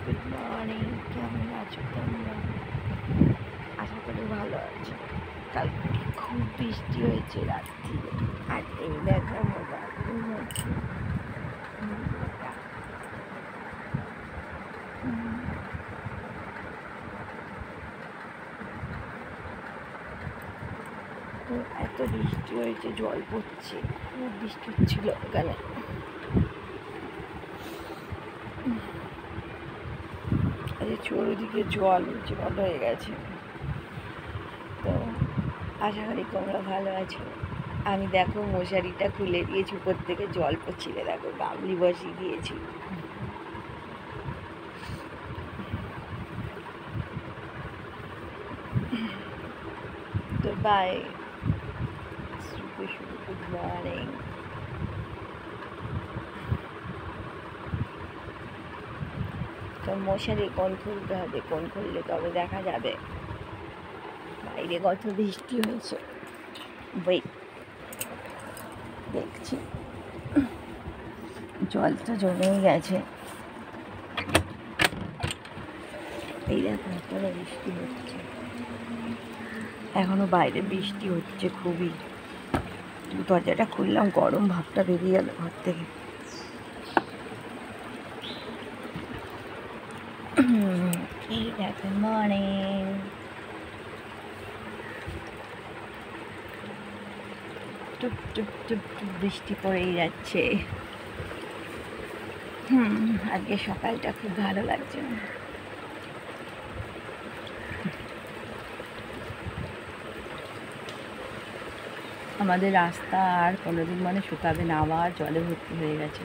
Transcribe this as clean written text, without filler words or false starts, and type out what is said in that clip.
Good morning, কেমন আছো তোমরা? আশা করি ভালো আছো। কালকে খুব বৃষ্টি হয়েছে রাত্রিরে, আর এই দেখো আমার বাথরুম আছে। তো এত বৃষ্টি হয়েছে, জল পড়ছে, খুব বৃষ্টি হচ্ছিল এখানে। চৌদিকে জল হয়ে গেছে। তো আশা করি তোমরা ভালো আছো। আমি দেখো মশারিটা খুলে দিয়েছি, উপর থেকে জল পড়ছিল, দেখো গামলি বসিয়ে দিয়েছি। তো বাই, গুড মর্নিং। তো মশারি কোন খুলতে হবে, কোন খুললে তবে দেখা যাবে বাইরে কত বৃষ্টি হয়েছে। দেখছি জল তো জমেই গেছে। এই দেখো এখনো বৃষ্টি হচ্ছে, এখনো বাইরে বৃষ্টি হচ্ছে খুবই। দরজাটা খুললাম, গরম ভাবটা বেরিয়ে গেল ঘর থেকে। এই দেখো মর্নিং, টুপ টুপ টুপ টুপ বৃষ্টি পড়েই যাচ্ছে। আজকে সকালটা খুব ভালো লাগছে। আমাদের রাস্তা আর কোনোদিন শুকাবে না, আবার জলে ভর্তি হয়ে গেছে।